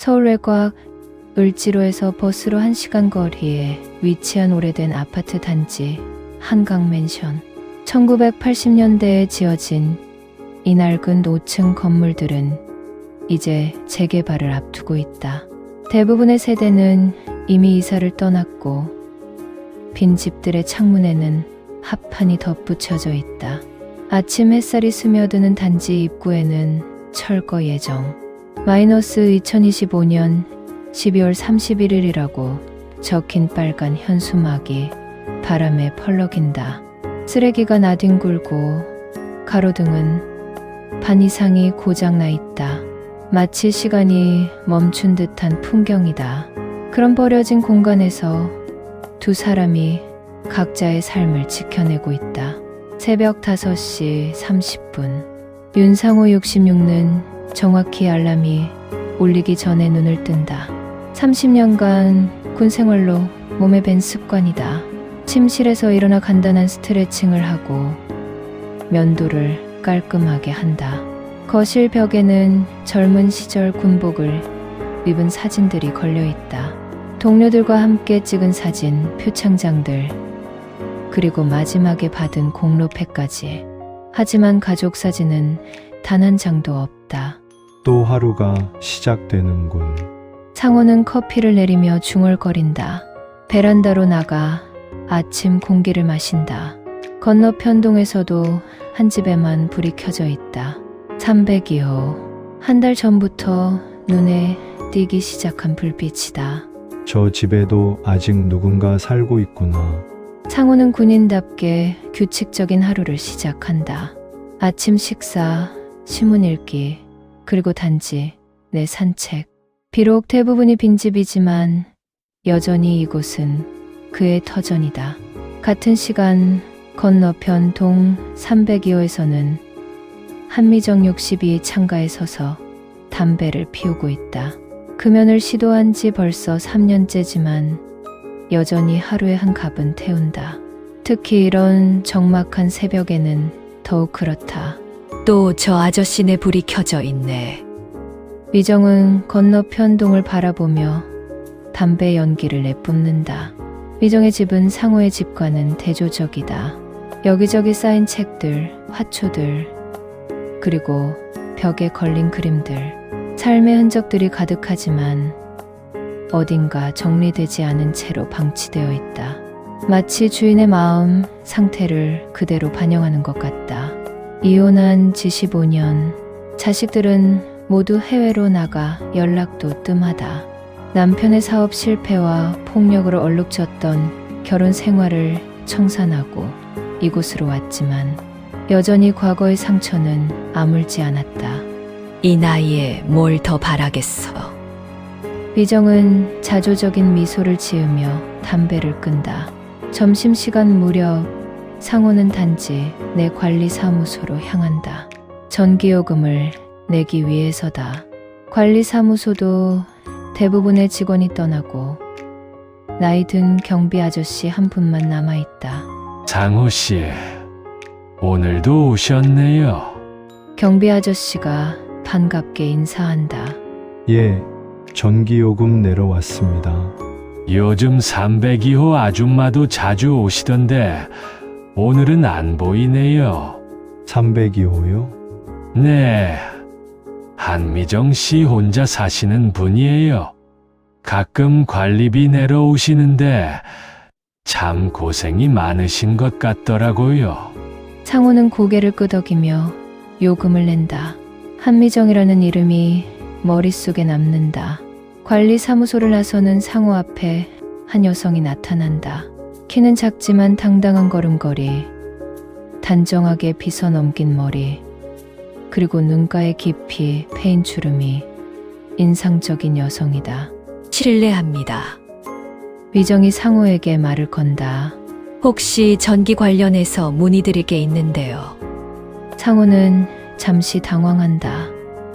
서울 외곽 을지로에서 버스로 1시간 거리에 위치한 오래된 아파트 단지 한강맨션. 1980년대에 지어진 이 낡은 5층 건물들은 이제 재개발을 앞두고 있다. 대부분의 세대는 이미 이사를 떠났고 빈 집들의 창문에는 합판이 덧붙여져 있다. 아침 햇살이 스며드는 단지 입구에는 철거 예정 -2025년 12월 31일이라고 적힌 빨간 현수막이 바람에 펄럭인다. 쓰레기가 나뒹굴고 가로등은 반 이상이 고장나 있다. 마치 시간이 멈춘 듯한 풍경이다. 그런 버려진 공간에서 두 사람이 각자의 삶을 지켜내고 있다. 새벽 5시 30분. 윤상호 66는 정확히 알람이 울리기 전에 눈을 뜬다. 30년간 군 생활로 몸에 밴 습관이다. 침실에서 일어나 간단한 스트레칭을 하고 면도를 깔끔하게 한다. 거실 벽에는 젊은 시절 군복을 입은 사진들이 걸려 있다. 동료들과 함께 찍은 사진, 표창장들, 그리고 마지막에 받은 공로패까지. 하지만 가족 사진은 단 한 장도 없다. 또 하루가 시작되는군. 상호는 커피를 내리며 중얼거린다. 베란다로 나가 아침 공기를 마신다. 건너편 동에서도 한 집에만 불이 켜져 있다. 302호. 한 달 전부터 눈에 띄기 시작한 불빛이다. 저 집에도 아직 누군가 살고 있구나. 상호는 군인답게 규칙적인 하루를 시작한다. 아침 식사, 신문 읽기, 그리고 단지 내 산책. 비록 대부분이 빈집이지만 여전히 이곳은 그의 터전이다. 같은 시간 건너편 동 302호에서는 한미정 62의 창가에 서서 담배를 피우고 있다. 금연을 시도한 지 벌써 3년째지만 여전히 하루에 한 갑은 태운다. 특히 이런 적막한 새벽에는 더욱 그렇다. 또 저 아저씨네 불이 켜져 있네. 미정은 건너편 동을 바라보며 담배 연기를 내뿜는다. 미정의 집은 상호의 집과는 대조적이다. 여기저기 쌓인 책들, 화초들, 그리고 벽에 걸린 그림들. 삶의 흔적들이 가득하지만 어딘가 정리되지 않은 채로 방치되어 있다. 마치 주인의 마음 상태를 그대로 반영하는 것 같다. 이혼한 지 15년, 자식들은 모두 해외로 나가 연락도 뜸하다. 남편의 사업 실패와 폭력으로 얼룩졌던 결혼 생활을 청산하고 이곳으로 왔지만 여전히 과거의 상처는 아물지 않았다. 이 나이에 뭘 더 바라겠어. 미정은 자조적인 미소를 지으며 담배를 끈다. 점심시간 무렵 상호는 단지 내 관리사무소로 향한다. 전기요금을 내기 위해서다. 관리사무소도 대부분의 직원이 떠나고 나이 든 경비 아저씨 한 분만 남아있다. 상호 씨, 오늘도 오셨네요. 경비 아저씨가 반갑게 인사한다. 예, 전기요금 내러 왔습니다. 요즘 302호 아줌마도 자주 오시던데 오늘은 안 보이네요. 302호요? 네, 한미정 씨 혼자 사시는 분이에요. 가끔 관리비 내러 오시는데 참 고생이 많으신 것 같더라고요. 상호는 고개를 끄덕이며 요금을 낸다. 한미정이라는 이름이 머릿속에 남는다. 관리사무소를 나서는 상호 앞에 한 여성이 나타난다. 키는 작지만 당당한 걸음걸이, 단정하게 빗어 넘긴 머리, 그리고 눈가에 깊이 패인 주름이 인상적인 여성이다. 실례합니다. 미정이 상호에게 말을 건다. 혹시 전기 관련해서 문의드릴 게 있는데요. 상호는 잠시 당황한다.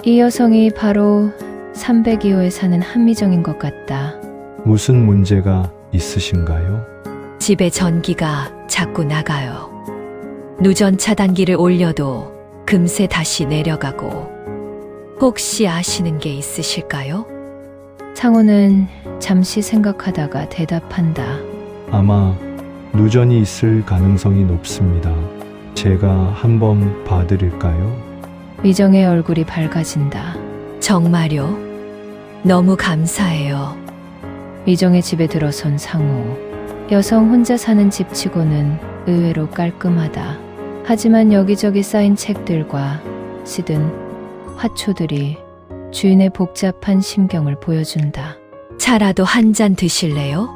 이 여성이 바로 302호에 사는 한미정인 것 같다. 무슨 문제가 있으신가요? 집에 전기가 자꾸 나가요. 누전 차단기를 올려도 금세 다시 내려가고. 혹시 아시는 게 있으실까요? 창호는 잠시 생각하다가 대답한다. 아마 누전이 있을 가능성이 높습니다. 제가 한번 봐드릴까요? 미정의 얼굴이 밝아진다. 정말요? 너무 감사해요. 미정의 집에 들어선 상호. 여성 혼자 사는 집치고는 의외로 깔끔하다. 하지만 여기저기 쌓인 책들과 시든 화초들이 주인의 복잡한 심경을 보여준다. 차라도 한 잔 드실래요?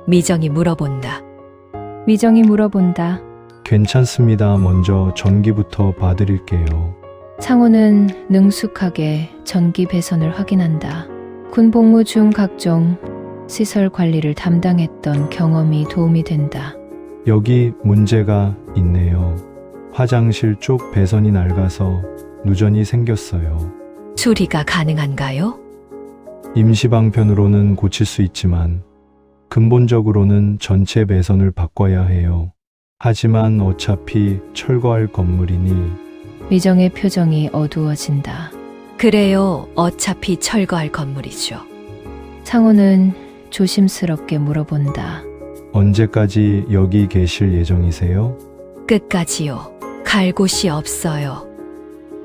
미정이 물어본다. 미정이 물어본다. 괜찮습니다. 먼저 전기부터 봐드릴게요. 창호는 능숙하게 전기 배선을 확인한다. 군 복무 중 각종 시설 관리를 담당했던 경험이 도움이 된다. 여기 문제가 있네요. 화장실 쪽 배선이 낡아서 누전이 생겼어요. 수리가 가능한가요? 임시 방편으로는 고칠 수 있지만 근본적으로는 전체 배선을 바꿔야 해요. 하지만 어차피 철거할 건물이니 미정의 표정이 어두워진다. 그래요. 어차피 철거할 건물이죠. 창호는 조심스럽게 물어본다. 언제까지 여기 계실 예정이세요? 끝까지요. 갈 곳이 없어요.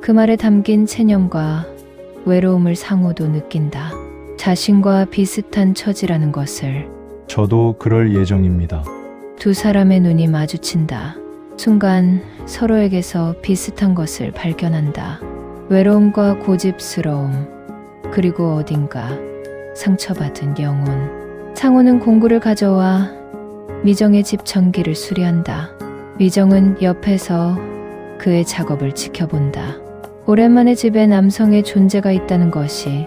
그 말에 담긴 체념과 외로움을 상호도 느낀다. 자신과 비슷한 처지라는 것을. 저도 그럴 예정입니다. 두 사람의 눈이 마주친다. 순간 서로에게서 비슷한 것을 발견한다. 외로움과 고집스러움, 그리고 어딘가 상처받은 영혼. 창호는 공구를 가져와 미정의 집 전기를 수리한다. 미정은 옆에서 그의 작업을 지켜본다. 오랜만에 집에 남성의 존재가 있다는 것이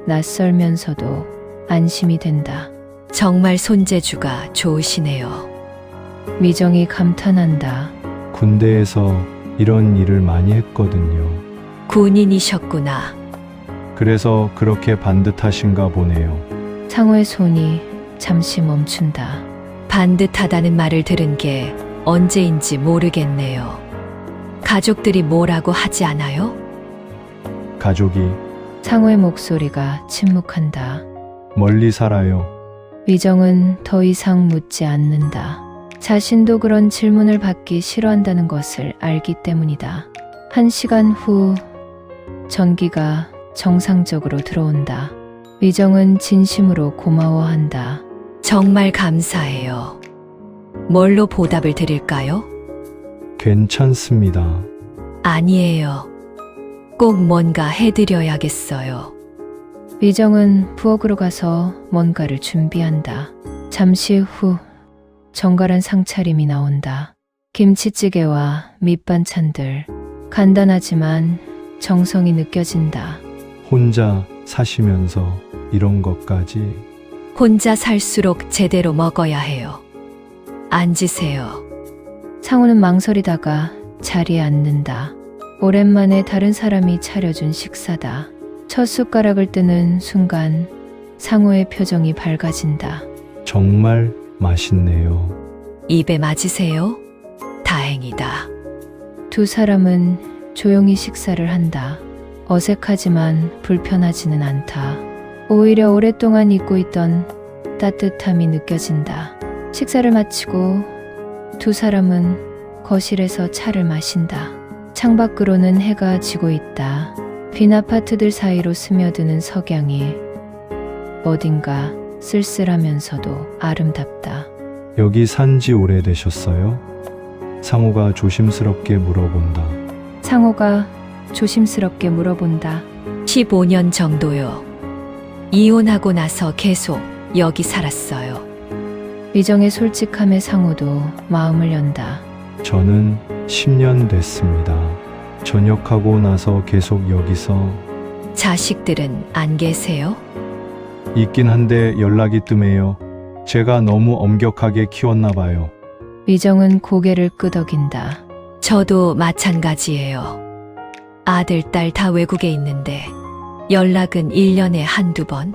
낯설면서도 안심이 된다. 정말 손재주가 좋으시네요. 미정이 감탄한다. 군대에서 이런 일을 많이 했거든요. 군인이셨구나. 그래서 그렇게 반듯하신가 보네요. 창호의 손이 잠시 멈춘다. 반듯하다는 말을 들은 게 언제인지 모르겠네요. 가족들이 뭐라고 하지 않아요? 가족이 창호의 목소리가 침묵한다. 멀리 살아요. 미정은 더 이상 묻지 않는다. 자신도 그런 질문을 받기 싫어한다는 것을 알기 때문이다. 1시간 후 전기가 정상적으로 들어온다. 미정은 진심으로 고마워한다. 정말 감사해요. 뭘로 보답을 드릴까요? 괜찮습니다. 아니에요. 꼭 뭔가 해드려야겠어요. 미정은 부엌으로 가서 뭔가를 준비한다. 잠시 후 정갈한 상차림이 나온다. 김치찌개와 밑반찬들. 간단하지만 정성이 느껴진다. 혼자 사시면서 이런 것까지. 혼자 살수록 제대로 먹어야 해요. 앉으세요. 창호는 망설이다가 자리에 앉는다. 오랜만에 다른 사람이 차려준 식사다. 첫 숟가락을 뜨는 순간 상호의 표정이 밝아진다. 정말 맛있네요. 입에 맞으세요? 다행이다. 두 사람은 조용히 식사를 한다. 어색하지만 불편하지는 않다. 오히려 오랫동안 잊고 있던 따뜻함이 느껴진다. 식사를 마치고 두 사람은 거실에서 차를 마신다. 창밖으로는 해가 지고 있다. 빈 아파트들 사이로 스며드는 석양이 어딘가 쓸쓸하면서도 아름답다. 여기 산지 오래되셨어요? 상호가 조심스럽게 물어본다. 창호가 조심스럽게 물어본다. 15년 정도요. 이혼하고 나서 계속 여기 살았어요. 미정의 솔직함에 상호도 마음을 연다. 저는 10년 됐습니다. 전역하고 나서 계속 여기서 자식들은 안 계세요? 있긴 한데 연락이 뜸해요. 제가 너무 엄격하게 키웠나 봐요. 미정은 고개를 끄덕인다. 저도 마찬가지예요. 아들, 딸 다 외국에 있는데 연락은 1년에 한두 번?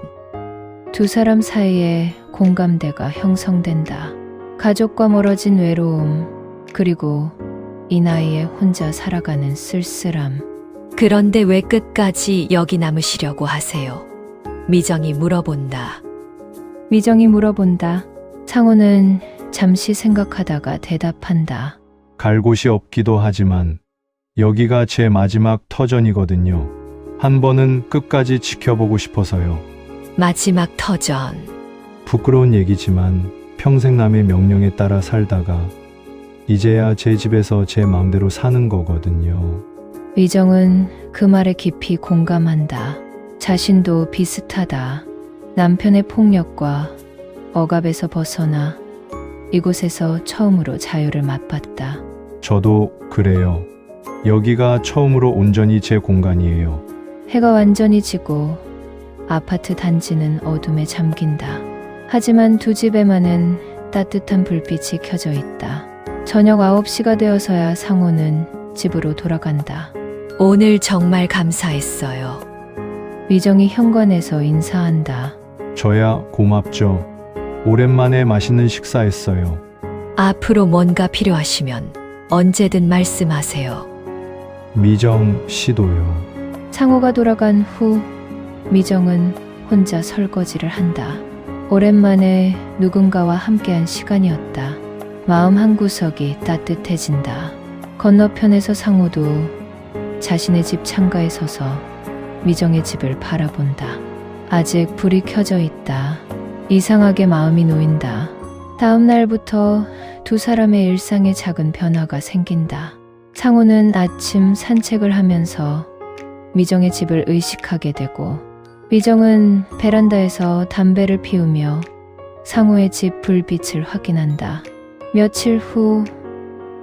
두 사람 사이에 공감대가 형성된다. 가족과 멀어진 외로움, 그리고 이 나이에 혼자 살아가는 쓸쓸함. 그런데 왜 끝까지 여기 남으시려고 하세요? 미정이 물어본다. 미정이 물어본다. 상호는 잠시 생각하다가 대답한다. 갈 곳이 없기도 하지만 여기가 제 마지막 터전이거든요. 한 번은 끝까지 지켜보고 싶어서요. 마지막 터전. 부끄러운 얘기지만 평생 남의 명령에 따라 살다가 이제야 제 집에서 제 마음대로 사는 거거든요. 미정은 그 말에 깊이 공감한다. 자신도 비슷하다. 남편의 폭력과 억압에서 벗어나 이곳에서 처음으로 자유를 맛봤다. 저도 그래요. 여기가 처음으로 온전히 제 공간이에요. 해가 완전히 지고 아파트 단지는 어둠에 잠긴다. 하지만 두 집에만은 따뜻한 불빛이 켜져 있다. 저녁 9시가 되어서야 상호는 집으로 돌아간다. 오늘 정말 감사했어요. 미정이 현관에서 인사한다. 저야 고맙죠. 오랜만에 맛있는 식사했어요. 앞으로 뭔가 필요하시면 언제든 말씀하세요. 미정 씨도요. 상호가 돌아간 후 미정은 혼자 설거지를 한다. 오랜만에 누군가와 함께한 시간이었다. 마음 한구석이 따뜻해진다. 건너편에서 상호도 자신의 집 창가에 서서 미정의 집을 바라본다. 아직 불이 켜져 있다. 이상하게 마음이 놓인다. 다음 날부터 두 사람의 일상에 작은 변화가 생긴다. 상호는 아침 산책을 하면서 미정의 집을 의식하게 되고, 미정은 베란다에서 담배를 피우며 상호의 집 불빛을 확인한다. 며칠 후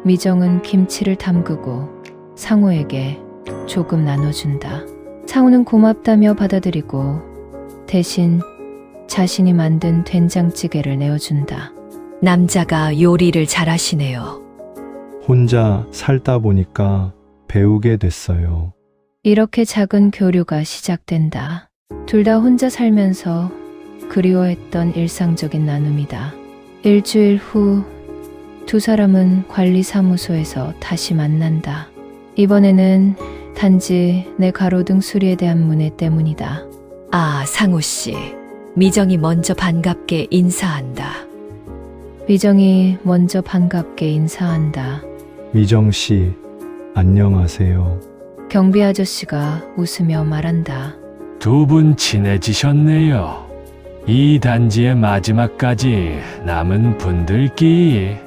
미정은 김치를 담그고 상호에게 조금 나눠준다. 상호는 고맙다며 받아들이고 대신 자신이 만든 된장찌개를 내어준다. 남자가 요리를 잘하시네요. 혼자 살다 보니까 배우게 됐어요. 이렇게 작은 교류가 시작된다. 둘 다 혼자 살면서 그리워했던 일상적인 나눔이다. 일주일 후 두 사람은 관리사무소에서 다시 만난다. 이번에는 단지 내 가로등 수리에 대한 문의 때문이다. 아, 상호 씨. 미정이 먼저 반갑게 인사한다. 미정이 먼저 반갑게 인사한다. 미정 씨, 안녕하세요. 경비 아저씨가 웃으며 말한다. 두 분 친해지셨네요. 이 단지의 마지막까지 남은 분들끼리.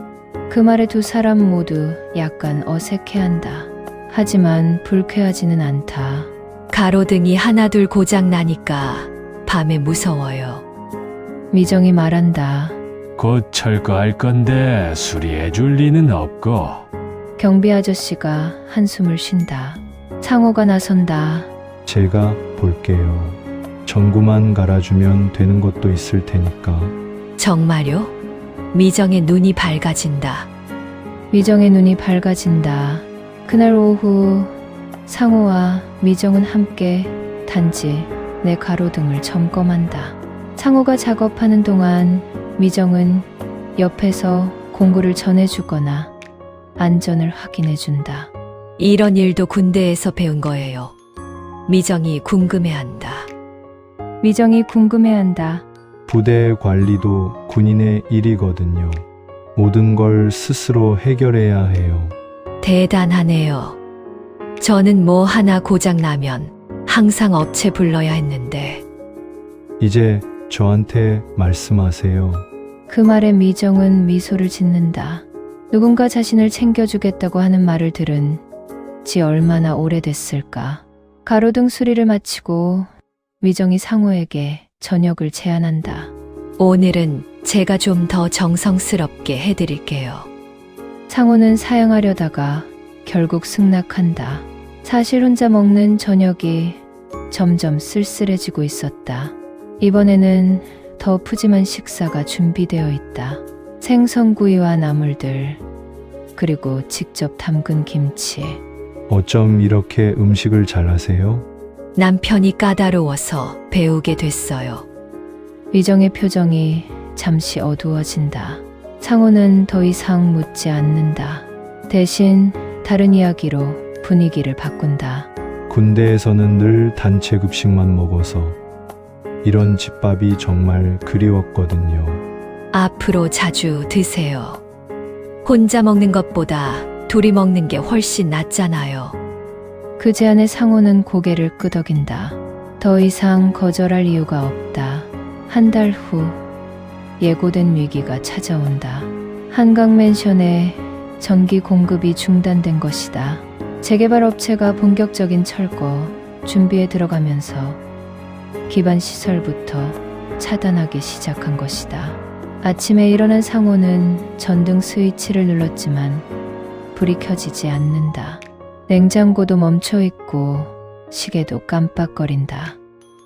그 말에 두 사람 모두 약간 어색해한다. 하지만 불쾌하지는 않다. 가로등이 하나둘 고장 나니까 밤에 무서워요. 미정이 말한다. 곧 철거할 건데 수리해 줄 리는 없고. 경비 아저씨가 한숨을 쉰다. 상호가 나선다. 제가 볼게요. 전구만 갈아주면 되는 것도 있을 테니까. 정말요? 미정의 눈이 밝아진다. 미정의 눈이 밝아진다. 그날 오후 상호와 미정은 함께 단지 내 가로등을 점검한다. 상호가 작업하는 동안 미정은 옆에서 공구를 전해주거나 안전을 확인해준다. 이런 일도 군대에서 배운 거예요. 미정이 궁금해한다. 미정이 궁금해한다. 부대 관리도 군인의 일이거든요. 모든 걸 스스로 해결해야 해요. 대단하네요. 저는 뭐 하나 고장 나면 항상 업체 불러야 했는데. 이제 저한테 말씀하세요. 그 말에 미정은 미소를 짓는다. 누군가 자신을 챙겨주겠다고 하는 말을 들은 지 얼마나 오래됐을까. 가로등 수리를 마치고 미정이 상호에게 저녁을 제안한다. 오늘은 제가 좀 더 정성스럽게 해드릴게요. 상호는 사양하려다가 결국 승낙한다. 사실 혼자 먹는 저녁이 점점 쓸쓸해지고 있었다. 이번에는 더 푸짐한 식사가 준비되어 있다. 생선구이와 나물들, 그리고 직접 담근 김치. 어쩜 이렇게 음식을 잘하세요? 남편이 까다로워서 배우게 됐어요. 미정의 표정이 잠시 어두워진다. 상호는 더 이상 묻지 않는다. 대신 다른 이야기로 분위기를 바꾼다. 군대에서는 늘 단체 급식만 먹어서 이런 집밥이 정말 그리웠거든요. 앞으로 자주 드세요. 혼자 먹는 것보다 둘이 먹는 게 훨씬 낫잖아요. 그 제안에 상호는 고개를 끄덕인다. 더 이상 거절할 이유가 없다. 한 달 후 예고된 위기가 찾아온다. 한강맨션에 전기 공급이 중단된 것이다. 재개발 업체가 본격적인 철거 준비에 들어가면서 기반 시설부터 차단하기 시작한 것이다. 아침에 일어난 상호는 전등 스위치를 눌렀지만 불이 켜지지 않는다. 냉장고도 멈춰 있고 시계도 깜빡거린다.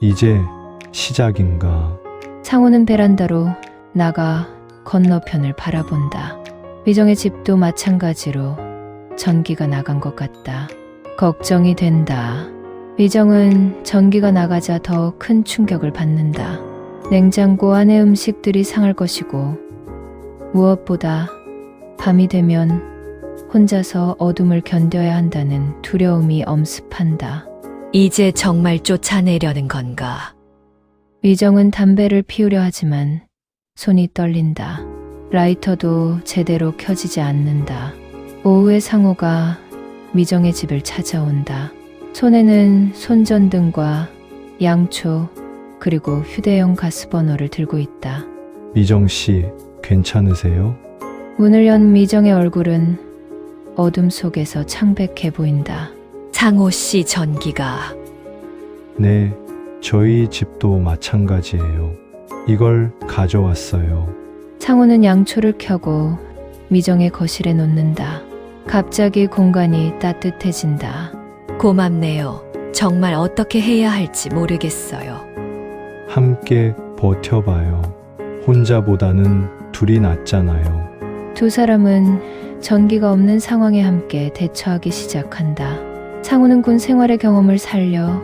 이제 시작인가? 상호는 베란다로 나가 건너편을 바라본다. 미정의 집도 마찬가지로 전기가 나간 것 같다. 걱정이 된다. 미정은 전기가 나가자 더 큰 충격을 받는다. 냉장고 안의 음식들이 상할 것이고 무엇보다 밤이 되면 혼자서 어둠을 견뎌야 한다는 두려움이 엄습한다. 이제 정말 쫓아내려는 건가? 미정은 담배를 피우려 하지만 손이 떨린다. 라이터도 제대로 켜지지 않는다. 오후에 상호가 미정의 집을 찾아온다. 손에는 손전등과 양초 그리고 휴대용 가스버너를 들고 있다. 미정 씨, 괜찮으세요? 문을 연 미정의 얼굴은 어둠 속에서 창백해 보인다. 상호 씨 전기가 네, 저희 집도 마찬가지예요. 이걸 가져왔어요. 상호는 양초를 켜고 미정의 거실에 놓는다. 갑자기 공간이 따뜻해진다. 고맙네요. 정말 어떻게 해야 할지 모르겠어요. 함께 버텨봐요. 혼자보다는 둘이 낫잖아요. 두 사람은 전기가 없는 상황에 함께 대처하기 시작한다. 상호는 군 생활의 경험을 살려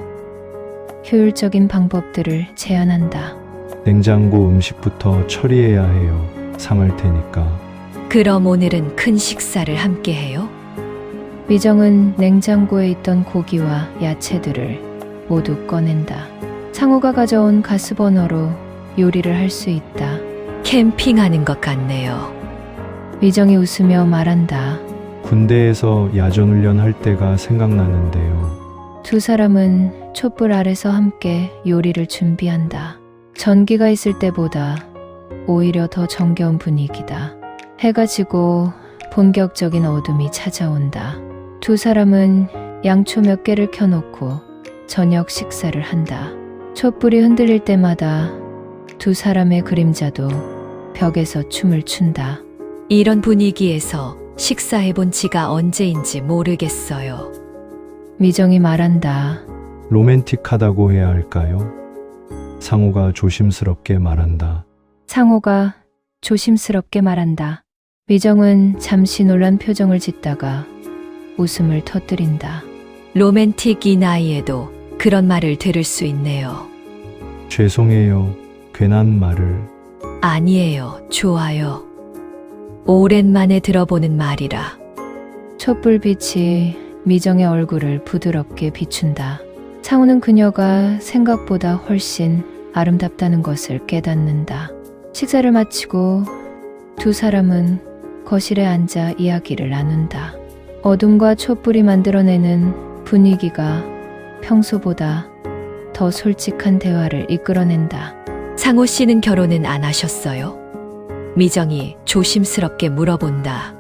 효율적인 방법들을 제안한다. 냉장고 음식부터 처리해야 해요. 상할 테니까. 그럼 오늘은 큰 식사를 함께 해요? 미정은 냉장고에 있던 고기와 야채들을 모두 꺼낸다. 상호가 가져온 가스버너로 요리를 할 수 있다. 캠핑하는 것 같네요. 미정이 웃으며 말한다. 군대에서 야전훈련 할 때가 생각나는데요. 두 사람은 촛불 아래서 함께 요리를 준비한다. 전기가 있을 때보다 오히려 더 정겨운 분위기다. 해가 지고 본격적인 어둠이 찾아온다. 두 사람은 양초 몇 개를 켜놓고 저녁 식사를 한다. 촛불이 흔들릴 때마다 두 사람의 그림자도 벽에서 춤을 춘다. 이런 분위기에서 식사해본 지가 언제인지 모르겠어요. 미정이 말한다. 로맨틱하다고 해야 할까요? 상호가 조심스럽게 말한다. 상호가 조심스럽게 말한다. 미정은 잠시 놀란 표정을 짓다가 웃음을 터뜨린다. 로맨틱 이 나이에도 그런 말을 들을 수 있네요. 죄송해요. 괜한 말을. 아니에요. 좋아요. 오랜만에 들어보는 말이라. 촛불빛이 미정의 얼굴을 부드럽게 비춘다. 상호는 그녀가 생각보다 훨씬 아름답다는 것을 깨닫는다. 식사를 마치고 두 사람은 거실에 앉아 이야기를 나눈다. 어둠과 촛불이 만들어내는 분위기가 평소보다 더 솔직한 대화를 이끌어낸다. 상호 씨는 결혼은 안 하셨어요? 미정이 조심스럽게 물어본다.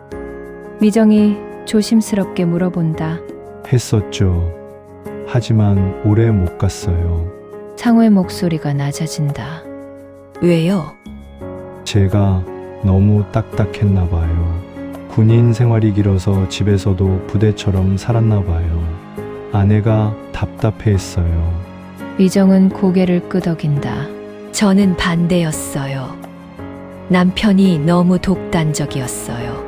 미정이 조심스럽게 물어본다. 했었죠. 하지만 오래 못 갔어요. 상호의 목소리가 낮아진다. 왜요? 제가 너무 딱딱했나 봐요. 군인 생활이 길어서 집에서도 부대처럼 살았나 봐요. 아내가 답답해했어요. 미정은 고개를 끄덕인다. 저는 반대였어요. 남편이 너무 독단적이었어요.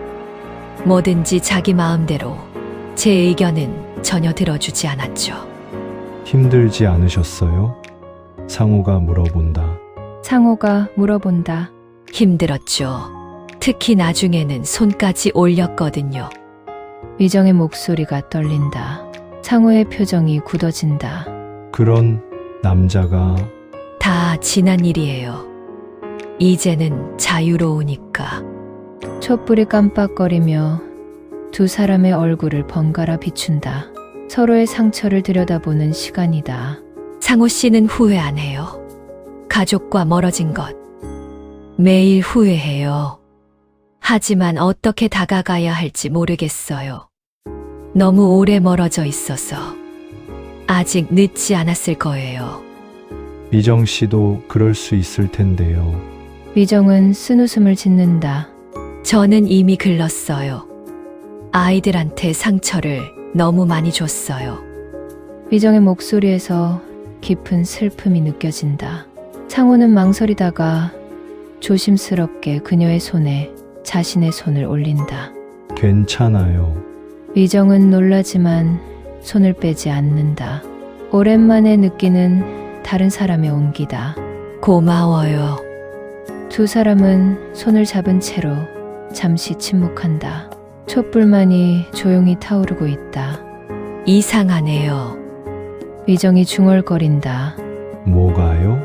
뭐든지 자기 마음대로. 제 의견은 전혀 들어주지 않았죠. 힘들지 않으셨어요? 상호가 물어본다. 상호가 물어본다. 힘들었죠. 특히 나중에는 손까지 올렸거든요. 미정의 목소리가 떨린다. 상호의 표정이 굳어진다. 그런 남자가 다 지난 일이에요. 이제는 자유로우니까. 촛불이 깜빡거리며 두 사람의 얼굴을 번갈아 비춘다. 서로의 상처를 들여다보는 시간이다. 상호 씨는 후회 안 해요. 가족과 멀어진 것. 매일 후회해요. 하지만 어떻게 다가가야 할지 모르겠어요. 너무 오래 멀어져 있어서. 아직 늦지 않았을 거예요. 미정 씨도 그럴 수 있을 텐데요. 미정은 쓴웃음을 짓는다. 저는 이미 글렀어요. 아이들한테 상처를 너무 많이 줬어요. 미정의 목소리에서 깊은 슬픔이 느껴진다. 상호는 망설이다가 조심스럽게 그녀의 손에 자신의 손을 올린다. 괜찮아요. 미정은 놀라지만 손을 빼지 않는다. 오랜만에 느끼는 다른 사람의 온기다. 고마워요. 두 사람은 손을 잡은 채로 잠시 침묵한다. 촛불만이 조용히 타오르고 있다. 이상하네요. 미정이 중얼거린다. 뭐가요?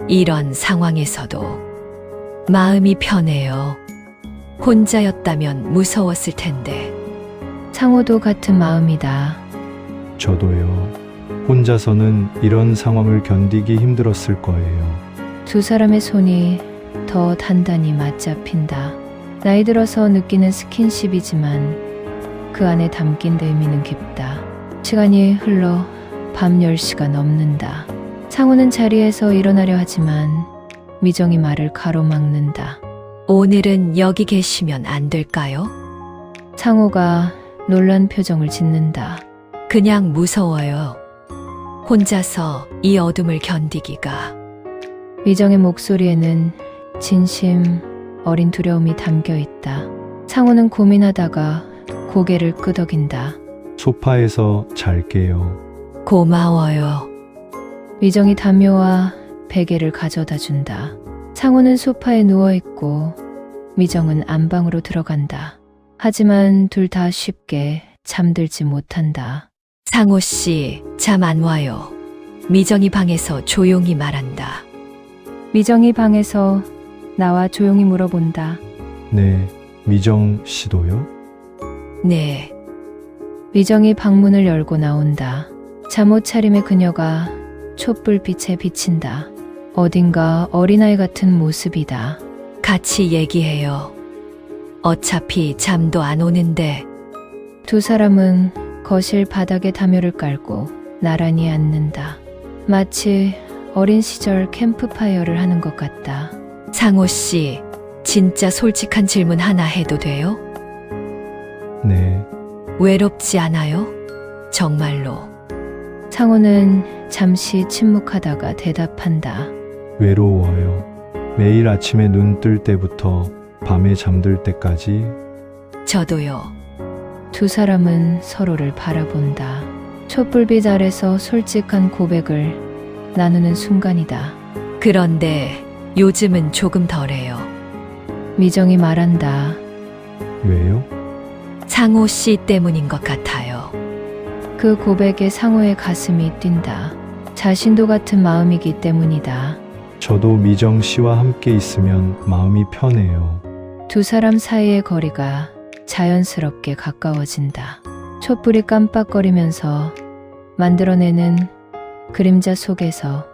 이런 상황에서도 마음이 편해요. 혼자였다면 무서웠을 텐데. 상호도 같은 마음이다. 저도요. 혼자서는 이런 상황을 견디기 힘들었을 거예요. 두 사람의 손이 더 단단히 맞잡힌다. 나이 들어서 느끼는 스킨십이지만 그 안에 담긴 의미는 깊다. 시간이 흘러 밤 10시가 넘는다. 상호는 자리에서 일어나려 하지만 미정이 말을 가로막는다. 오늘은 여기 계시면 안 될까요? 상호가 놀란 표정을 짓는다. 그냥 무서워요. 혼자서 이 어둠을 견디기가. 미정의 목소리에는 진심 어린 두려움이 담겨 있다. 상호는 고민하다가 고개를 끄덕인다. 소파에서 잘게요. 고마워요. 미정이 담요와 베개를 가져다 준다. 상호는 소파에 누워있고 미정은 안방으로 들어간다. 하지만 둘 다 쉽게 잠들지 못한다. 상호 씨, 잠 안 와요. 미정이 방에서 조용히 말한다. 미정이 방에서 나와 조용히 물어본다. 네, 미정 씨도요? 네, 미정이 방문을 열고 나온다. 잠옷 차림의 그녀가 촛불빛에 비친다. 어딘가 어린아이 같은 모습이다. 같이 얘기해요. 어차피 잠도 안 오는데. 두 사람은 거실 바닥에 담요를 깔고 나란히 앉는다. 마치 어린 시절 캠프파이어를 하는 것 같다. 상호 씨, 진짜 솔직한 질문 하나 해도 돼요? 네, 외롭지 않아요? 정말로. 상호는 잠시 침묵하다가 대답한다. 외로워요. 매일 아침에 눈 뜰 때부터 밤에 잠들 때까지. 저도요. 두 사람은 서로를 바라본다. 촛불빛 아래서 솔직한 고백을 나누는 순간이다. 그런데 요즘은 조금 덜해요. 미정이 말한다. 왜요? 상호 씨 때문인 것 같아요. 그 고백에 상호의 가슴이 뛴다. 자신도 같은 마음이기 때문이다. 저도 미정 씨와 함께 있으면 마음이 편해요. 두 사람 사이의 거리가 자연스럽게 가까워진다. 촛불이 깜빡거리면서 만들어내는 그림자 속에서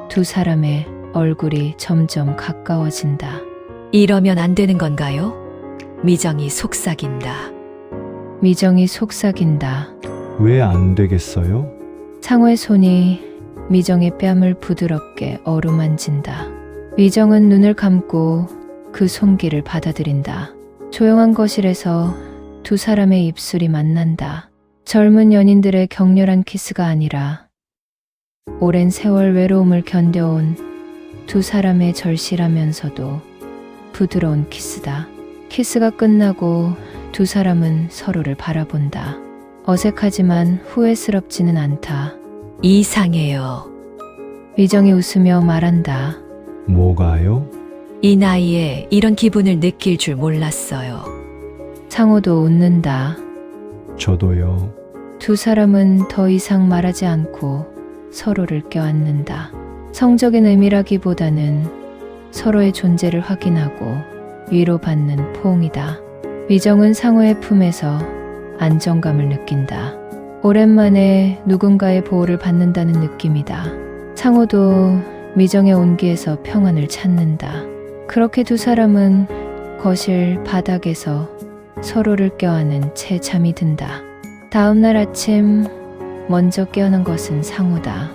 두 사람의 얼굴이 점점 가까워진다. 이러면 안 되는 건가요? 미정이 속삭인다. 미정이 속삭인다. 왜 안 되겠어요? 상호의 손이 미정의 뺨을 부드럽게 어루만진다. 미정은 눈을 감고 그 손길을 받아들인다. 조용한 거실에서 두 사람의 입술이 만난다. 젊은 연인들의 격렬한 키스가 아니라 오랜 세월 외로움을 견뎌온 두 사람의 절실하면서도 부드러운 키스다. 키스가 끝나고 두 사람은 서로를 바라본다. 어색하지만 후회스럽지는 않다. 이상해요. 미정이 웃으며 말한다. 뭐가요? 이 나이에 이런 기분을 느낄 줄 몰랐어요. 상호도 웃는다. 저도요. 두 사람은 더 이상 말하지 않고 서로를 껴안는다. 성적인 의미라기보다는 서로의 존재를 확인하고 위로받는 포옹이다. 미정은 상호의 품에서 안정감을 느낀다. 오랜만에 누군가의 보호를 받는다는 느낌이다. 상호도 미정의 온기에서 평안을 찾는다. 그렇게 두 사람은 거실 바닥에서 서로를 껴안은 채 잠이 든다. 다음 날 아침 먼저 깨어난 것은 상호다.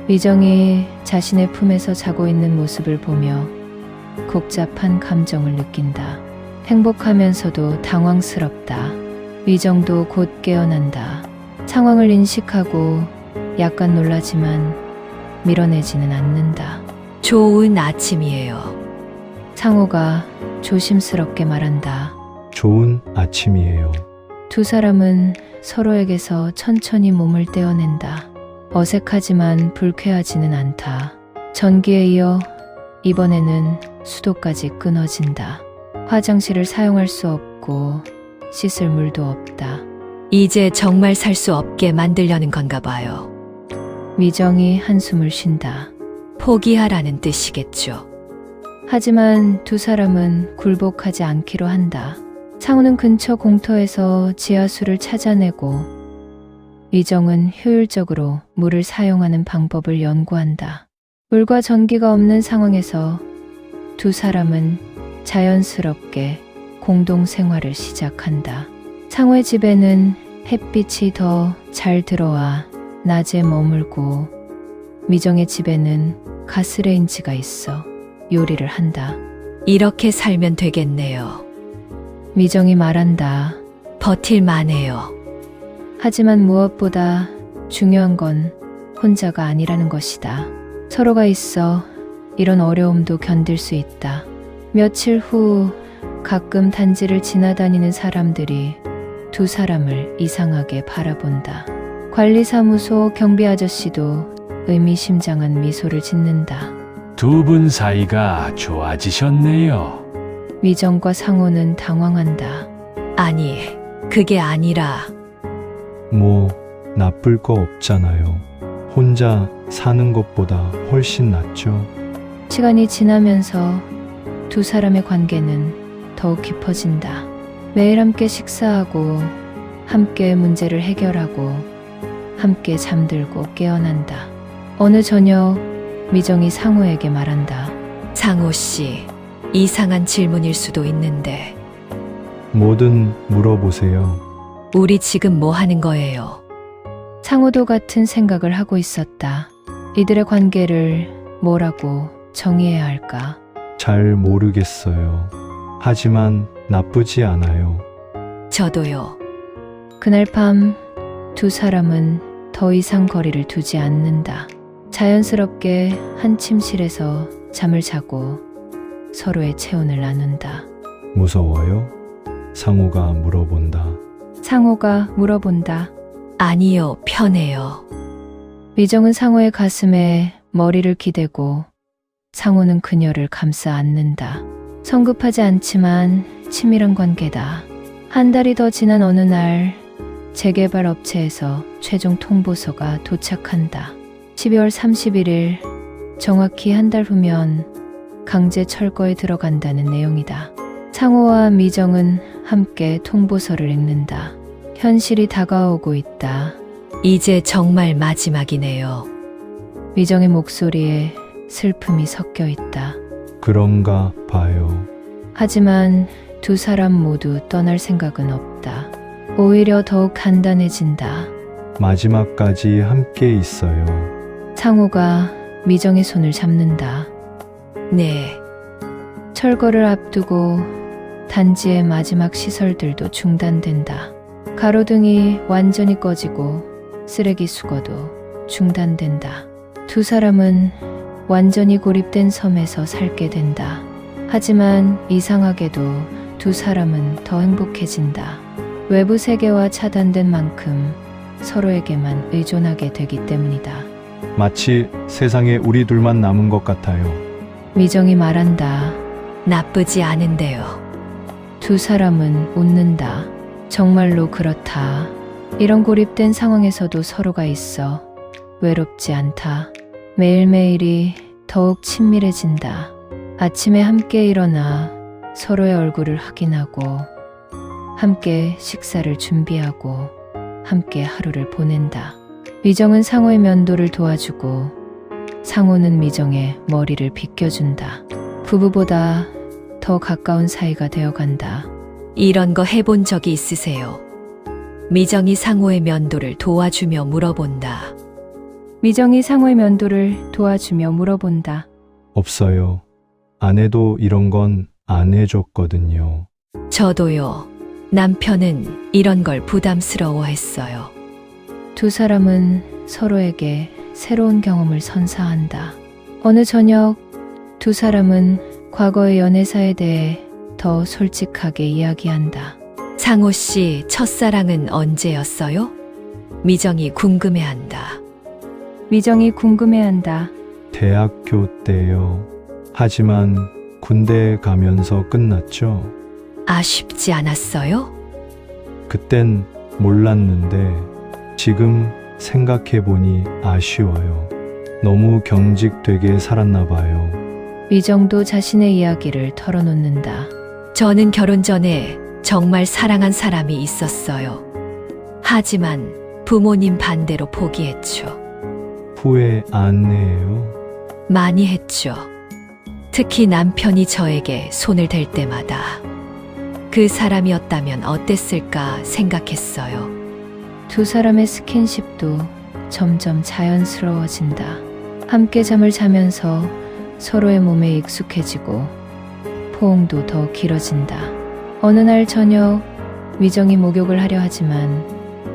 미정이 자신의 품에서 자고 있는 모습을 보며 복잡한 감정을 느낀다. 행복하면서도 당황스럽다. 미정도 곧 깨어난다. 상황을 인식하고 약간 놀라지만 밀어내지는 않는다. 좋은 아침이에요. 상호가 조심스럽게 말한다. 좋은 아침이에요. 두 사람은 서로에게서 천천히 몸을 떼어낸다. 어색하지만 불쾌하지는 않다. 전기에 이어 이번에는 수도까지 끊어진다. 화장실을 사용할 수 없고 씻을 물도 없다. 이제 정말 살 수 없게 만들려는 건가 봐요. 미정이 한숨을 쉰다. 포기하라는 뜻이겠죠. 하지만 두 사람은 굴복하지 않기로 한다. 상우는 근처 공터에서 지하수를 찾아내고 미정은 효율적으로 물을 사용하는 방법을 연구한다. 물과 전기가 없는 상황에서 두 사람은 자연스럽게 공동 생활을 시작한다. 상우의 집에는 햇빛이 더 잘 들어와 낮에 머물고 미정의 집에는 가스레인지가 있어 요리를 한다. 이렇게 살면 되겠네요. 미정이 말한다. 버틸만해요. 하지만 무엇보다 중요한 건 혼자가 아니라는 것이다. 서로가 있어 이런 어려움도 견딜 수 있다. 며칠 후 가끔 단지를 지나다니는 사람들이 두 사람을 이상하게 바라본다. 관리사무소 경비 아저씨도 의미심장한 미소를 짓는다. 두 분 사이가 좋아지셨네요. 미정과 상호는 당황한다. 아니, 그게 아니라 뭐 나쁠 거 없잖아요. 혼자 사는 것보다 훨씬 낫죠. 시간이 지나면서 두 사람의 관계는 더욱 깊어진다. 매일 함께 식사하고 함께 문제를 해결하고 함께 잠들고 깨어난다. 어느 저녁 미정이 상호에게 말한다. 상호 씨, 이상한 질문일 수도 있는데 뭐든 물어보세요. 우리 지금 뭐 하는 거예요? 상호도 같은 생각을 하고 있었다. 이들의 관계를 뭐라고 정의해야 할까? 잘 모르겠어요. 하지만 나쁘지 않아요. 저도요. 그날 밤 두 사람은 더 이상 거리를 두지 않는다. 자연스럽게 한 침실에서 잠을 자고 서로의 체온을 나눈다. 무서워요? 상호가 물어본다. 상호가 물어본다. 아니요, 편해요. 미정은 상호의 가슴에 머리를 기대고 상호는 그녀를 감싸 안는다. 성급하지 않지만 치밀한 관계다. 한 달이 더 지난 어느 날 재개발 업체에서 최종 통보서가 도착한다. 12월 31일 정확히 한 달 후면 강제 철거에 들어간다는 내용이다. 상호와 미정은 함께 통보서를 읽는다. 현실이 다가오고 있다. 이제 정말 마지막이네요. 미정의 목소리에 슬픔이 섞여 있다. 그런가 봐요. 하지만 두 사람 모두 떠날 생각은 없다. 오히려 더욱 단단해진다. 마지막까지 함께 있어요. 상호가 미정의 손을 잡는다. 네, 철거를 앞두고 단지의 마지막 시설들도 중단된다. 가로등이 완전히 꺼지고 쓰레기 수거도 중단된다. 두 사람은 완전히 고립된 섬에서 살게 된다. 하지만 이상하게도 두 사람은 더 행복해진다. 외부 세계와 차단된 만큼 서로에게만 의존하게 되기 때문이다. 마치 세상에 우리 둘만 남은 것 같아요. 미정이 말한다. 나쁘지 않은데요. 두 사람은 웃는다. 정말로 그렇다. 이런 고립된 상황에서도 서로가 있어 외롭지 않다. 매일매일이 더욱 친밀해진다. 아침에 함께 일어나 서로의 얼굴을 확인하고 함께 식사를 준비하고 함께 하루를 보낸다. 미정은 상호의 면도를 도와주고 상호는 미정의 머리를 빗겨준다. 부부보다 더 가까운 사이가 되어간다. 이런 거 해본 적이 있으세요? 미정이 상호의 면도를 도와주며 물어본다. 미정이 상호의 면도를 도와주며 물어본다. 없어요. 아내도 이런 건 안 해줬거든요. 저도요. 남편은 이런 걸 부담스러워했어요. 두 사람은 서로에게 새로운 경험을 선사한다. 어느 저녁 두 사람은 과거의 연애사에 대해 더 솔직하게 이야기한다. 상호 씨 첫사랑은 언제였어요? 미정이 궁금해한다. 미정이 궁금해한다. 대학교 때요. 하지만 군대 가면서 끝났죠. 아쉽지 않았어요? 그땐 몰랐는데 지금 생각해보니 아쉬워요. 너무 경직되게 살았나 봐요. 미정도 자신의 이야기를 털어놓는다. 저는 결혼 전에 정말 사랑한 사람이 있었어요. 하지만 부모님 반대로 포기했죠. 후회 안 해요. 많이 했죠. 특히 남편이 저에게 손을 댈 때마다 그 사람이었다면 어땠을까 생각했어요. 두 사람의 스킨십도 점점 자연스러워진다. 함께 잠을 자면서 서로의 몸에 익숙해지고 포옹도 더 길어진다. 어느 날 저녁 미정이 목욕을 하려 하지만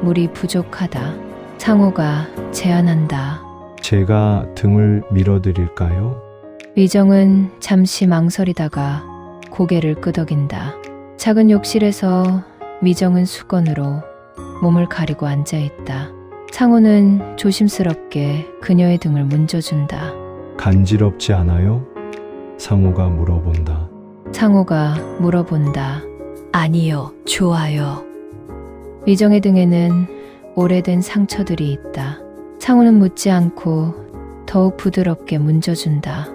물이 부족하다. 상호가 제안한다. 제가 등을 밀어드릴까요? 미정은 잠시 망설이다가 고개를 끄덕인다. 작은 욕실에서 미정은 수건으로 몸을 가리고 앉아있다. 상호는 조심스럽게 그녀의 등을 문져준다. 간지럽지 않아요? 상호가 물어본다. 상호가 물어본다. 아니요, 좋아요. 미정의 등에는 오래된 상처들이 있다. 상호는 묻지 않고 더욱 부드럽게 문져준다.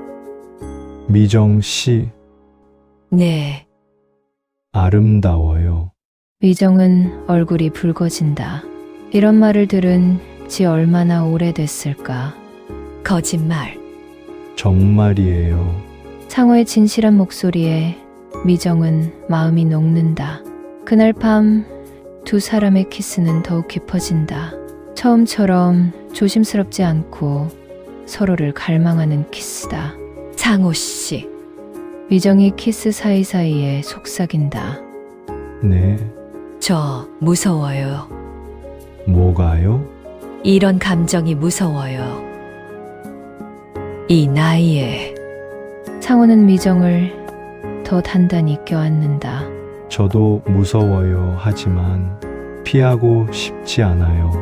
미정 씨, 네, 아름다워요. 미정은 얼굴이 붉어진다. 이런 말을 들은 지 얼마나 오래됐을까. 거짓말. 정말이에요. 상호의 진실한 목소리에 미정은 마음이 녹는다. 그날 밤 두 사람의 키스는 더욱 깊어진다. 처음처럼 조심스럽지 않고 서로를 갈망하는 키스다. 상호 씨, 미정이 키스 사이사이에 속삭인다. 네, 저 무서워요. 뭐가요? 이런 감정이 무서워요. 이 나이에. 상호는 미정을 더 단단히 껴안는다. 저도 무서워요. 하지만 피하고 싶지 않아요.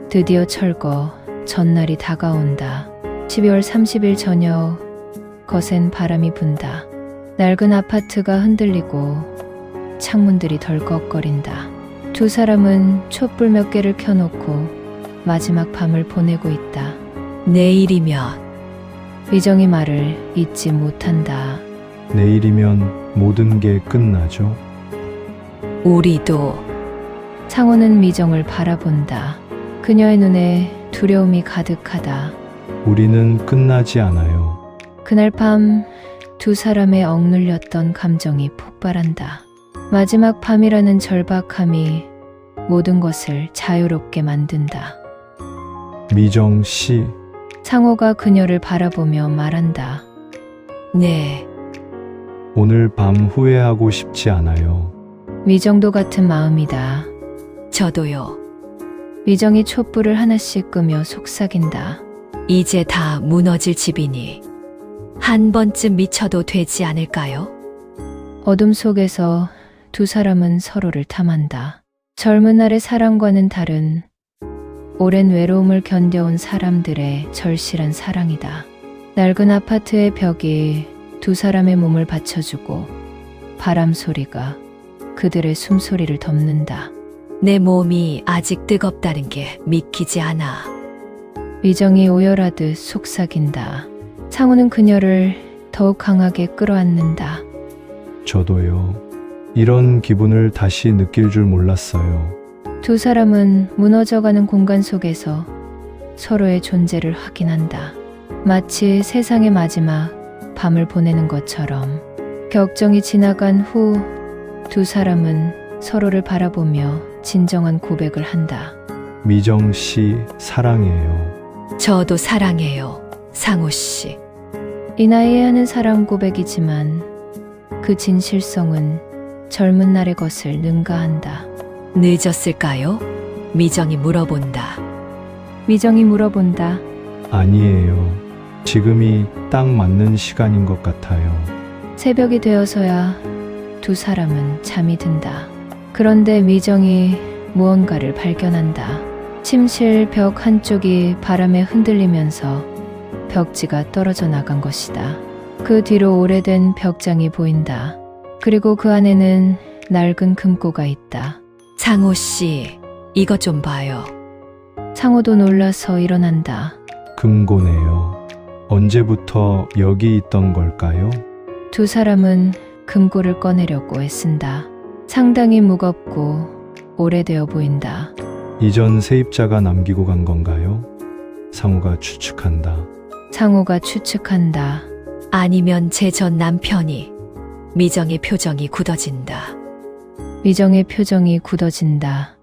드디어 철거 전날이 다가온다. 12월 30일 저녁 거센 바람이 분다. 낡은 아파트가 흔들리고 창문들이 덜컥거린다. 두 사람은 촛불 몇 개를 켜놓고 마지막 밤을 보내고 있다. 내일이면 미정이 말을 잊지 못한다. 내일이면 모든 게 끝나죠. 우리도. 상호는 미정을 바라본다. 그녀의 눈에 두려움이 가득하다. 우리는 끝나지 않아요. 그날 밤 두 사람의 억눌렸던 감정이 폭발한다. 마지막 밤이라는 절박함이 모든 것을 자유롭게 만든다. 미정 씨, 상호가 그녀를 바라보며 말한다. 네, 오늘 밤 후회하고 싶지 않아요. 미정도 같은 마음이다. 저도요. 미정이 촛불을 하나씩 끄며 속삭인다. 이제 다 무너질 집이니 한 번쯤 미쳐도 되지 않을까요? 어둠 속에서 두 사람은 서로를 탐한다. 젊은 날의 사랑과는 다른 오랜 외로움을 견뎌온 사람들의 절실한 사랑이다. 낡은 아파트의 벽이 두 사람의 몸을 받쳐주고 바람 소리가 그들의 숨소리를 덮는다. 내 몸이 아직 뜨겁다는 게 믿기지 않아. 미정이 오열하듯 속삭인다. 상호는 그녀를 더욱 강하게 끌어안는다. 저도요. 이런 기분을 다시 느낄 줄 몰랐어요. 두 사람은 무너져가는 공간 속에서 서로의 존재를 확인한다. 마치 세상의 마지막 밤을 보내는 것처럼. 격정이 지나간 후 두 사람은 서로를 바라보며 진정한 고백을 한다. 미정 씨, 사랑해요. 저도 사랑해요. 상호 씨. 이 나이에 하는 사랑 고백이지만 그 진실성은 젊은 날의 것을 능가한다. 늦었을까요? 미정이 물어본다. 미정이 물어본다. 아니에요. 지금이 딱 맞는 시간인 것 같아요. 새벽이 되어서야 두 사람은 잠이 든다. 그런데 미정이 무언가를 발견한다. 침실 벽 한쪽이 바람에 흔들리면서 벽지가 떨어져 나간 것이다. 그 뒤로 오래된 벽장이 보인다. 그리고 그 안에는 낡은 금고가 있다. 상호 씨, 이것 좀 봐요. 상호도 놀라서 일어난다. 금고네요. 언제부터 여기 있던 걸까요? 두 사람은 금고를 꺼내려고 애쓴다. 상당히 무겁고 오래되어 보인다. 이전 세입자가 남기고 간 건가요? 상우가 추측한다. 상호가 추측한다. 아니면 제 전 남편이. 미정의 표정이 굳어진다. 미정의 표정이 굳어진다.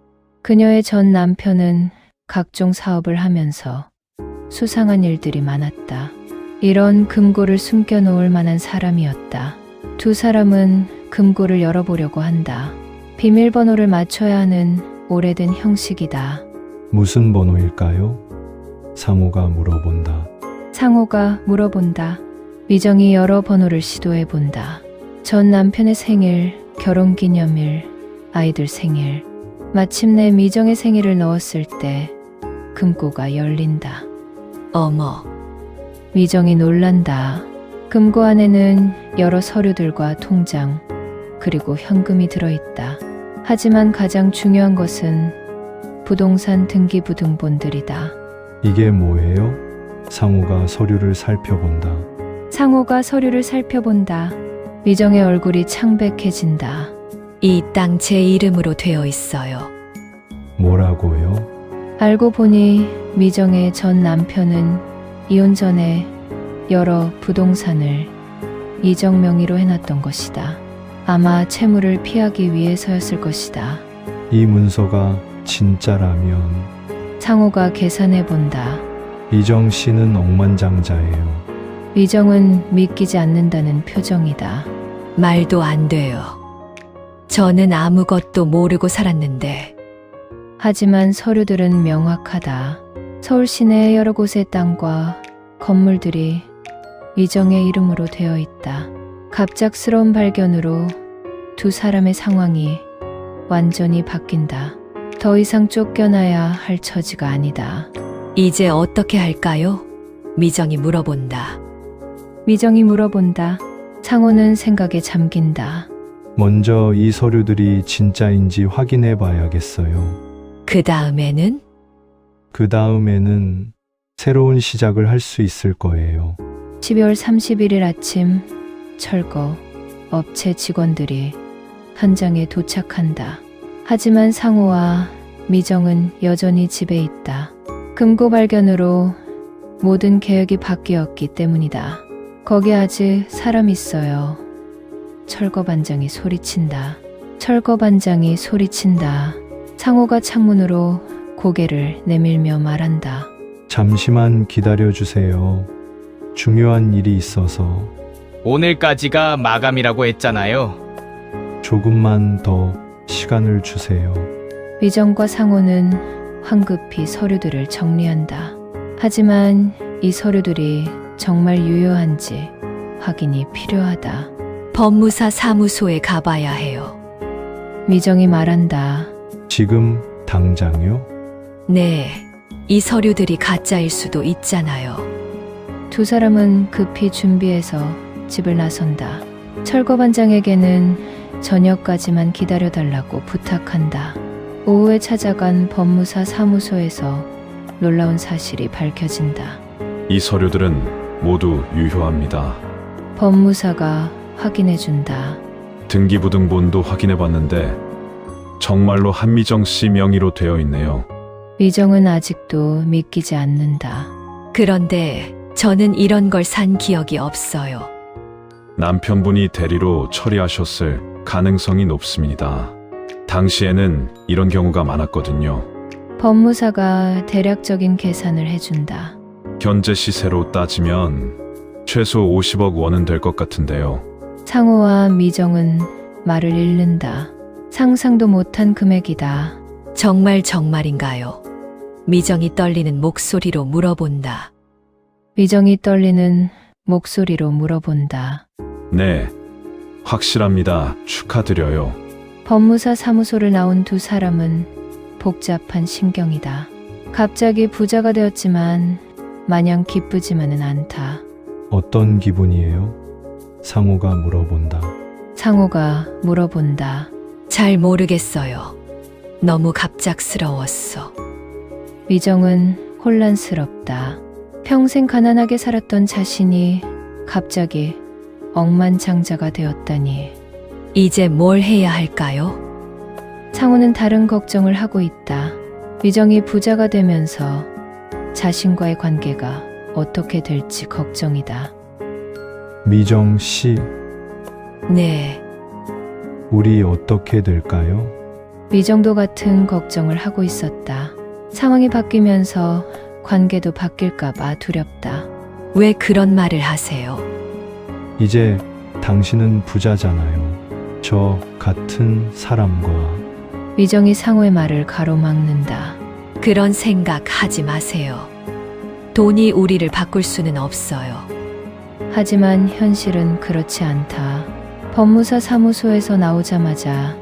그녀의 전 남편은 각종 사업을 하면서 수상한 일들이 많았다. 이런 금고를 숨겨놓을 만한 사람이었다. 두 사람은 금고를 열어보려고 한다. 비밀번호를 맞춰야 하는 오래된 형식이다. 무슨 번호일까요? 상우가 물어본다. 상호가 물어본다. 미정이 여러 번호를 시도해본다. 전 남편의 생일, 결혼기념일, 아이들 생일. 마침내 미정의 생일을 넣었을 때 금고가 열린다. 어머, 미정이 놀란다. 금고 안에는 여러 서류들과 통장, 그리고 현금이 들어있다. 하지만 가장 중요한 것은 부동산 등기부등본들이다. 이게 뭐예요? 상우가 서류를 살펴본다. 상호가 서류를 살펴본다. 미정의 얼굴이 창백해진다. 이 땅 제 이름으로 되어 있어요. 뭐라고요? 알고 보니 미정의 전 남편은 이혼 전에 여러 부동산을 이정 명의로 해놨던 것이다. 아마 채무를 피하기 위해서였을 것이다. 이 문서가 진짜라면 상호가 계산해 본다. 이정 씨는 억만장자예요. 미정은 믿기지 않는다는 표정이다. 말도 안 돼요. 저는 아무것도 모르고 살았는데. 하지만 서류들은 명확하다. 서울 시내의 여러 곳의 땅과 건물들이 미정의 이름으로 되어 있다. 갑작스러운 발견으로 두 사람의 상황이 완전히 바뀐다. 더 이상 쫓겨나야 할 처지가 아니다. 이제 어떻게 할까요? 미정이 물어본다. 미정이 물어본다. 상호는 생각에 잠긴다. 먼저 이 서류들이 진짜인지 확인해 봐야겠어요. 그 다음에는? 그 다음에는 새로운 시작을 할 수 있을 거예요. 12월 31일 아침 철거 업체 직원들이 현장에 도착한다. 하지만 상호와 미정은 여전히 집에 있다. 금고 발견으로 모든 계획이 바뀌었기 때문이다. 거기 아직 사람 있어요. 철거 반장이 소리친다. 철거 반장이 소리친다. 상호가 창문으로 고개를 내밀며 말한다. 잠시만 기다려 주세요. 중요한 일이 있어서 오늘까지가 마감이라고 했잖아요. 조금만 더 시간을 주세요. 미정과 상호는 황급히 서류들을 정리한다. 하지만 이 서류들이 정말 유효한지 확인이 필요하다. 법무사 사무소에 가봐야 해요. 미정이 말한다. 지금 당장요? 네, 이 서류들이 가짜일 수도 있잖아요. 두 사람은 급히 준비해서 집을 나선다. 철거 반장에게는 저녁까지만 기다려달라고 부탁한다. 오후에 찾아간 법무사 사무소에서 놀라운 사실이 밝혀진다. 이 서류들은 모두 유효합니다. 법무사가 확인해준다. 등기부등본도 확인해봤는데 정말로 한미정 씨 명의로 되어 있네요. 미정은 아직도 믿기지 않는다. 그런데 저는 이런 걸 산 기억이 없어요. 남편분이 대리로 처리하셨을 가능성이 높습니다. 당시에는 이런 경우가 많았거든요. 법무사가 대략적인 계산을 해준다. 현재 시세로 따지면 최소 50억 원은 될 것 같은데요. 상호와 미정은 말을 잃는다. 상상도 못한 금액이다. 정말인가요? 미정이 떨리는 목소리로 물어본다. 미정이 떨리는 목소리로 물어본다. 네, 확실합니다. 축하드려요. 법무사 사무소를 나온 두 사람은 복잡한 심경이다. 갑자기 부자가 되었지만 마냥 기쁘지만은 않다. 어떤 기분이에요? 상호가 물어본다. 상호가 물어본다. 잘 모르겠어요. 너무 갑작스러웠어. 미정은 혼란스럽다. 평생 가난하게 살았던 자신이 갑자기 억만장자가 되었다니. 이제 뭘 해야 할까요? 상호는 다른 걱정을 하고 있다. 미정이 부자가 되면서 자신과의 관계가 어떻게 될지 걱정이다. 미정 씨, 네, 우리 어떻게 될까요? 미정도 같은 걱정을 하고 있었다. 상황이 바뀌면서 관계도 바뀔까봐 두렵다. 왜 그런 말을 하세요? 이제 당신은 부자잖아요. 저 같은 사람과. 미정이 상호의 말을 가로막는다. 그런 생각 하지 마세요. 돈이 우리를 바꿀 수는 없어요. 하지만 현실은 그렇지 않다. 법무사 사무소에서 나오자마자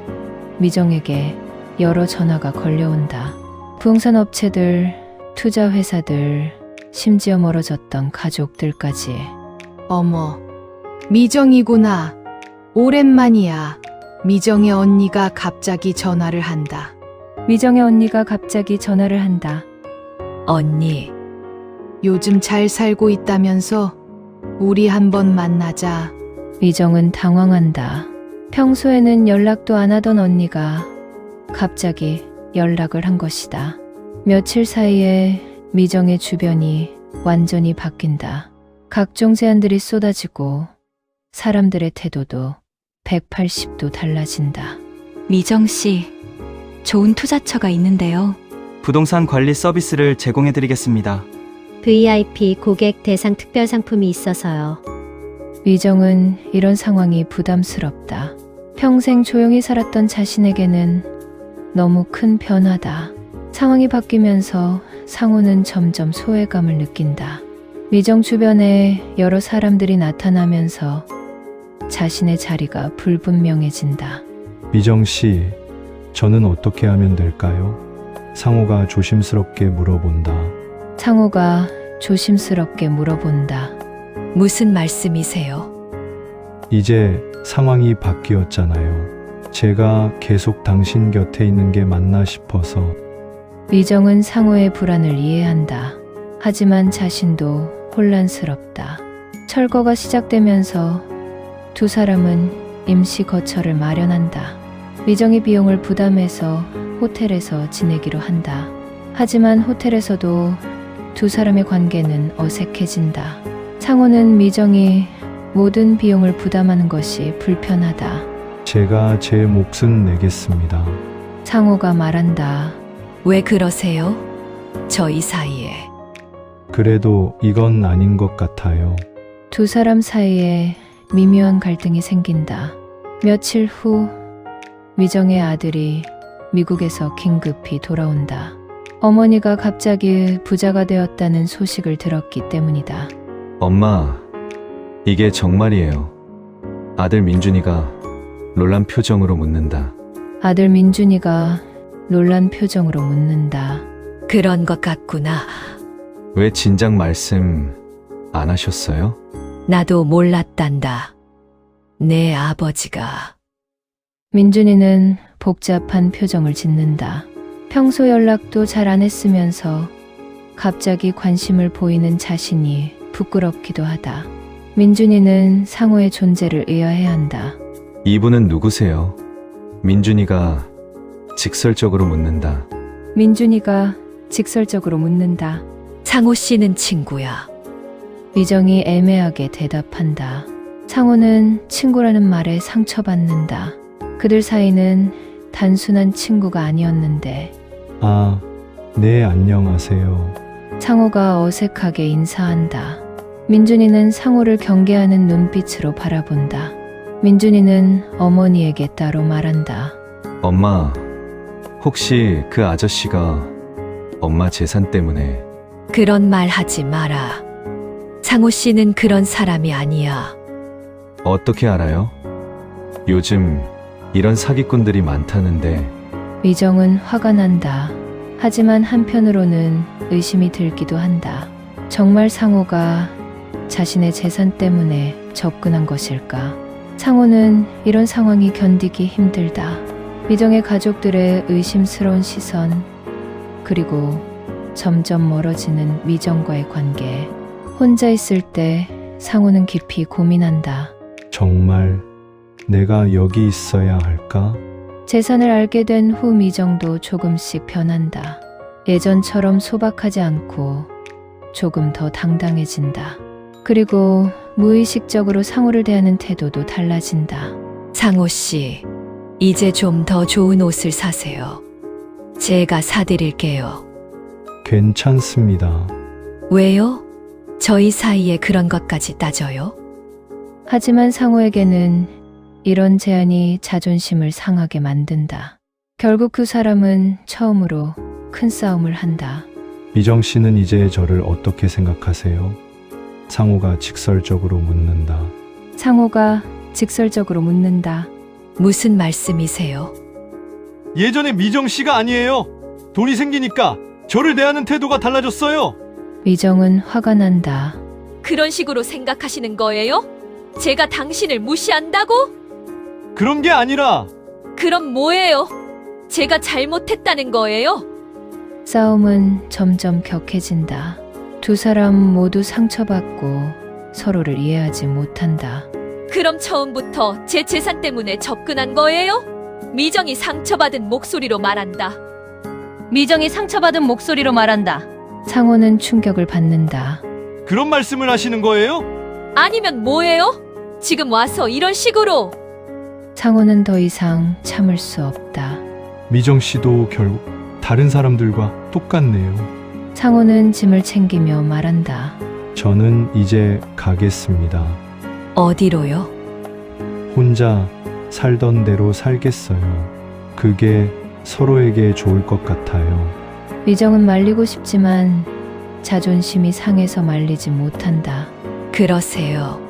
미정에게 여러 전화가 걸려온다. 부동산 업체들, 투자회사들, 심지어 멀어졌던 가족들까지. 어머, 미정이구나. 오랜만이야. 미정의 언니가 갑자기 전화를 한다. 미정의 언니가 갑자기 전화를 한다. 언니, 요즘 잘 살고 있다면서? 우리 한번 만나자. 미정은 당황한다. 평소에는 연락도 안 하던 언니가 갑자기 연락을 한 것이다. 며칠 사이에 미정의 주변이 완전히 바뀐다. 각종 제안들이 쏟아지고 사람들의 태도도 180도 달라진다. 미정 씨, 좋은 투자처가 있는데요. 부동산 관리 서비스를 제공해드리겠습니다. VIP 고객 대상 특별 상품이 있어서요. 미정은 이런 상황이 부담스럽다. 평생 조용히 살았던 자신에게는 너무 큰 변화다. 상황이 바뀌면서 상호는 점점 소외감을 느낀다. 미정 주변에 여러 사람들이 나타나면서 자신의 자리가 불분명해진다. 미정 씨, 저는 어떻게 하면 될까요? 상호가 조심스럽게 물어본다. 상호가 조심스럽게 물어본다. 무슨 말씀이세요? 이제 상황이 바뀌었잖아요. 제가 계속 당신 곁에 있는 게 맞나 싶어서. 미정은 상호의 불안을 이해한다. 하지만 자신도 혼란스럽다. 철거가 시작되면서 두 사람은 임시 거처를 마련한다. 미정이 비용을 부담해서 호텔에서 지내기로 한다. 하지만 호텔에서도 두 사람의 관계는 어색해진다. 상호는 미정이 모든 비용을 부담하는 것이 불편하다. 제가 제 몫은 내겠습니다. 상호가 말한다. 왜 그러세요? 저희 사이에. 그래도 이건 아닌 것 같아요. 두 사람 사이에 미묘한 갈등이 생긴다. 며칠 후 미정의 아들이 미국에서 긴급히 돌아온다. 어머니가 갑자기 부자가 되었다는 소식을 들었기 때문이다. 엄마, 이게 정말이에요. 아들 민준이가 놀란 표정으로 묻는다. 아들 민준이가 놀란 표정으로 묻는다. 그런 것 같구나. 왜 진작 말씀 안 하셨어요? 나도 몰랐단다. 내 아버지가. 민준이는 복잡한 표정을 짓는다. 평소 연락도 잘 안 했으면서 갑자기 관심을 보이는 자신이 부끄럽기도 하다. 민준이는 상호의 존재를 의아해야 한다. 이분은 누구세요? 민준이가 직설적으로 묻는다. 민준이가 직설적으로 묻는다. 상호 씨는 친구야. 미정이 애매하게 대답한다. 상호는 친구라는 말에 상처받는다. 그들 사이는 단순한 친구가 아니었는데. 아, 네, 안녕하세요. 상호가 어색하게 인사한다. 민준이는 상호를 경계하는 눈빛으로 바라본다. 민준이는 어머니에게 따로 말한다. 엄마, 혹시 그 아저씨가 엄마 재산 때문에 그런 말 하지 마라. 상호 씨는 그런 사람이 아니야. 어떻게 알아요? 요즘 이런 사기꾼들이 많다는데. 미정은 화가 난다. 하지만 한편으로는 의심이 들기도 한다. 정말 상호가 자신의 재산 때문에 접근한 것일까? 상호는 이런 상황이 견디기 힘들다. 미정의 가족들의 의심스러운 시선, 그리고 점점 멀어지는 미정과의 관계. 혼자 있을 때 상호는 깊이 고민한다. 정말 내가 여기 있어야 할까? 재산을 알게 된 후 미정도 조금씩 변한다. 예전처럼 소박하지 않고 조금 더 당당해진다. 그리고 무의식적으로 상호를 대하는 태도도 달라진다. 상호 씨, 이제 좀 더 좋은 옷을 사세요. 제가 사드릴게요. 괜찮습니다. 왜요? 저희 사이에 그런 것까지 따져요? 하지만 상호에게는 이런 제안이 자존심을 상하게 만든다. 결국 두 사람은 처음으로 큰 싸움을 한다. 미정 씨는 이제 저를 어떻게 생각하세요? 상호가 직설적으로 묻는다. 상호가 직설적으로 묻는다. 무슨 말씀이세요? 예전에 미정 씨가 아니에요. 돈이 생기니까 저를 대하는 태도가 달라졌어요. 미정은 화가 난다. 그런 식으로 생각하시는 거예요? 제가 당신을 무시한다고? 그런 게 아니라 그럼 뭐예요? 제가 잘못했다는 거예요? 싸움은 점점 격해진다. 두 사람 모두 상처받고 서로를 이해하지 못한다. 그럼 처음부터 제 재산 때문에 접근한 거예요? 미정이 상처받은 목소리로 말한다. 미정이 상처받은 목소리로 말한다. 상호는 충격을 받는다. 그런 말씀을 하시는 거예요? 아니면 뭐예요? 지금 와서 이런 식으로. 상호는 더 이상 참을 수 없다. 미정 씨도 결국 다른 사람들과 똑같네요. 상호는 짐을 챙기며 말한다. 저는 이제 가겠습니다. 어디로요? 혼자 살던 대로 살겠어요. 그게 서로에게 좋을 것 같아요. 미정은 말리고 싶지만 자존심이 상해서 말리지 못한다. 그러세요.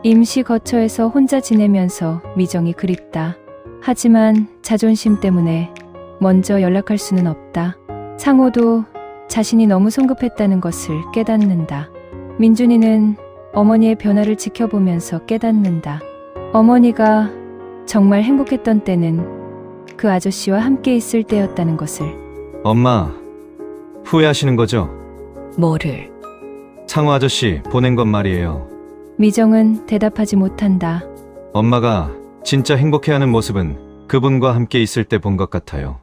임시 거처에서 혼자 지내면서 미정이 그립다. 하지만 자존심 때문에 먼저 연락할 수는 없다. 상호도 자신이 너무 성급했다는 것을 깨닫는다. 민준이는 어머니의 변화를 지켜보면서 깨닫는다. 어머니가 정말 행복했던 때는 그 아저씨와 함께 있을 때였다는 것을. 엄마, 후회하시는 거죠? 뭐를? 상호 아저씨 보낸 건 말이에요. 미정은 대답하지 못한다. 엄마가 진짜 행복해하는 모습은 그분과 함께 있을 때 본 것 같아요.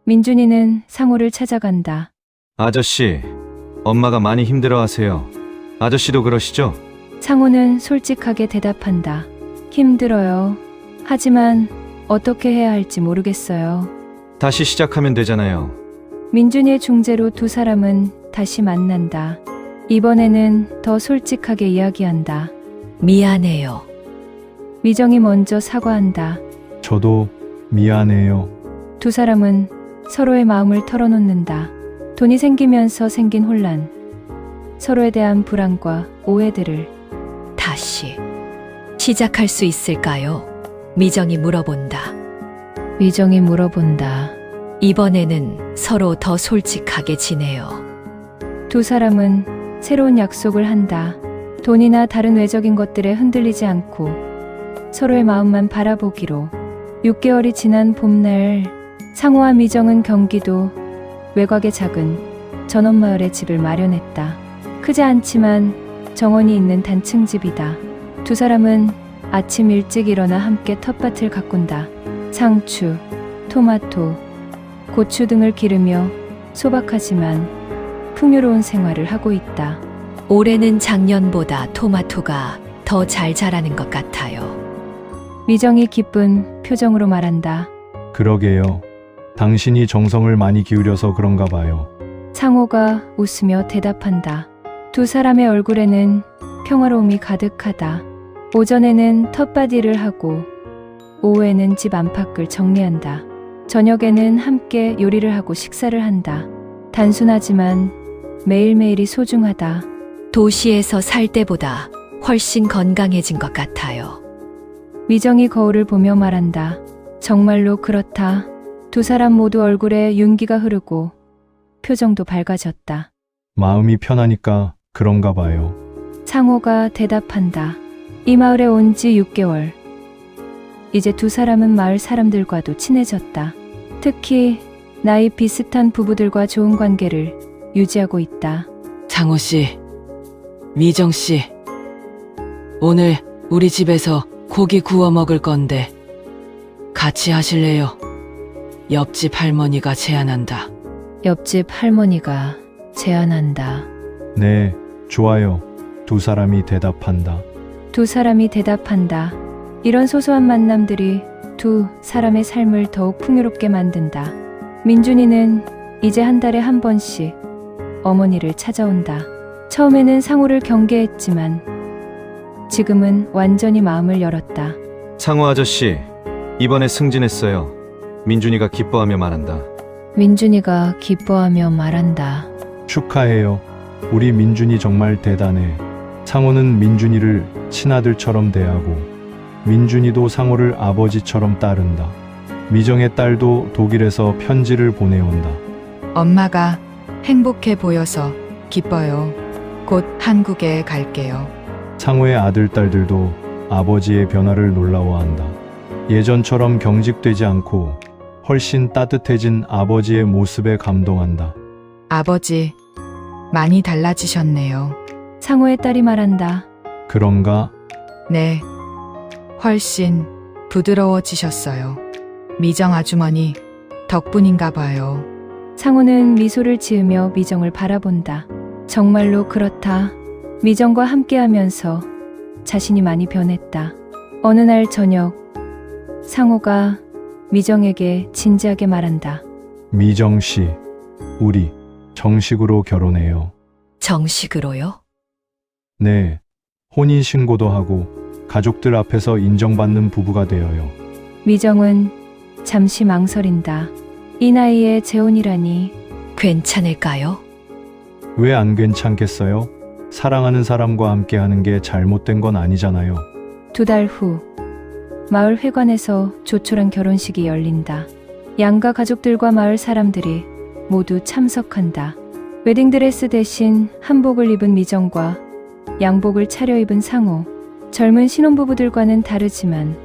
민준이는 상호를 찾아간다. 아저씨, 엄마가 많이 힘들어하세요. 아저씨도 그러시죠? 상호는 솔직하게 대답한다. 힘들어요. 하지만 어떻게 해야 할지 모르겠어요. 다시 시작하면 되잖아요. 민준이의 중재로 두 사람은 다시 만난다. 이번에는 더 솔직하게 이야기한다. 미안해요. 미정이 먼저 사과한다. 저도 미안해요. 두 사람은 서로의 마음을 털어놓는다. 돈이 생기면서 생긴 혼란, 서로에 대한 불안과 오해들을 다시 시작할 수 있을까요? 미정이 물어본다. 미정이 물어본다. 이번에는 서로 더 솔직하게 지내요. 두 사람은 새로운 약속을 한다. 돈이나 다른 외적인 것들에 흔들리지 않고 서로의 마음만 바라보기로. 6개월이 지난 봄날, 상호와 미정은 경기도 외곽의 작은 전원마을에 집을 마련했다. 크지 않지만 정원이 있는 단층 집이다. 두 사람은 아침 일찍 일어나 함께 텃밭을 가꾼다. 상추, 토마토, 고추 등을 기르며 소박하지만 풍요로운 생활을 하고 있다. 올해는 작년보다 토마토가 더 잘 자라는 것 같아요. 미정이 기쁜 표정으로 말한다. 그러게요. 당신이 정성을 많이 기울여서 그런가 봐요. 상호가 웃으며 대답한다. 두 사람의 얼굴에는 평화로움이 가득하다. 오전에는 텃밭 일을 하고 오후에는 집 안팎을 정리한다. 저녁에는 함께 요리를 하고 식사를 한다. 단순하지만 매일매일이 소중하다. 도시에서 살 때보다 훨씬 건강해진 것 같아요. 미정이 거울을 보며 말한다. 정말로 그렇다. 두 사람 모두 얼굴에 윤기가 흐르고 표정도 밝아졌다. 마음이 편하니까 그런가 봐요. 상호가 대답한다. 이 마을에 온 지 6개월. 이제 두 사람은 마을 사람들과도 친해졌다. 특히 나이 비슷한 부부들과 좋은 관계를 유지하고 있다. 상호 씨, 미정 씨, 오늘 우리 집에서 고기 구워 먹을 건데 같이 하실래요? 옆집 할머니가 제안한다. 옆집 할머니가 제안한다. 네, 좋아요. 두 사람이 대답한다. 두 사람이 대답한다. 이런 소소한 만남들이 두 사람의 삶을 더욱 풍요롭게 만든다. 민준이는 이제 한 달에 한 번씩 어머니를 찾아온다. 처음에는 상호를 경계했지만 지금은 완전히 마음을 열었다. 상호 아저씨, 이번에 승진했어요. 민준이가 기뻐하며 말한다. 민준이가 기뻐하며 말한다. 축하해요. 우리 민준이 정말 대단해. 상호는 민준이를 친아들처럼 대하고 민준이도 상호를 아버지처럼 따른다. 미정의 딸도 독일에서 편지를 보내온다. 엄마가 행복해 보여서 기뻐요. 곧 한국에 갈게요. 상호의 아들, 딸들도 아버지의 변화를 놀라워한다. 예전처럼 경직되지 않고 훨씬 따뜻해진 아버지의 모습에 감동한다. 아버지, 많이 달라지셨네요. 상호의 딸이 말한다. 그런가? 네, 훨씬 부드러워지셨어요. 미정 아주머니 덕분인가 봐요. 상호는 미소를 지으며 미정을 바라본다. 정말로 그렇다. 미정과 함께하면서 자신이 많이 변했다. 어느 날 저녁, 상호가 미정에게 진지하게 말한다. 미정 씨, 우리 정식으로 결혼해요. 정식으로요? 네, 혼인신고도 하고 가족들 앞에서 인정받는 부부가 되어요. 미정은 잠시 망설인다. 이 나이에 재혼이라니. 괜찮을까요? 왜 안 괜찮겠어요? 사랑하는 사람과 함께 하는 게 잘못된 건 아니잖아요. 2달 후, 마을 회관에서 조촐한 결혼식이 열린다. 양가 가족들과 마을 사람들이 모두 참석한다. 웨딩드레스 대신 한복을 입은 미정과 양복을 차려입은 상호. 젊은 신혼부부들과는 다르지만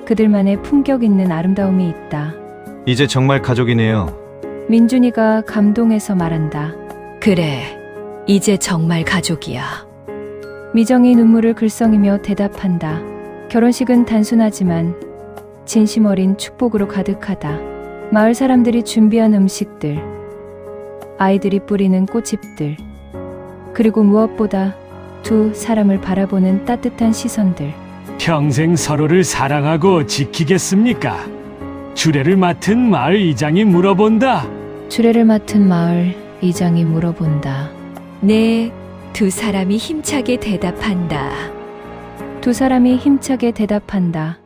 그들만의 품격 있는 아름다움이 있다. 이제 정말 가족이네요. 민준이가 감동해서 말한다. 그래, 이제 정말 가족이야. 미정이 눈물을 글썽이며 대답한다. 결혼식은 단순하지만 진심 어린 축복으로 가득하다. 마을 사람들이 준비한 음식들, 아이들이 뿌리는 꽃잎들, 그리고 무엇보다 두 사람을 바라보는 따뜻한 시선들. 평생 서로를 사랑하고 지키겠습니까? 주례를 맡은 마을 이장이 물어본다. 주례를 맡은 마을 이장이 물어본다. 네, 두 사람이 힘차게 대답한다. 두 사람이 힘차게 대답한다.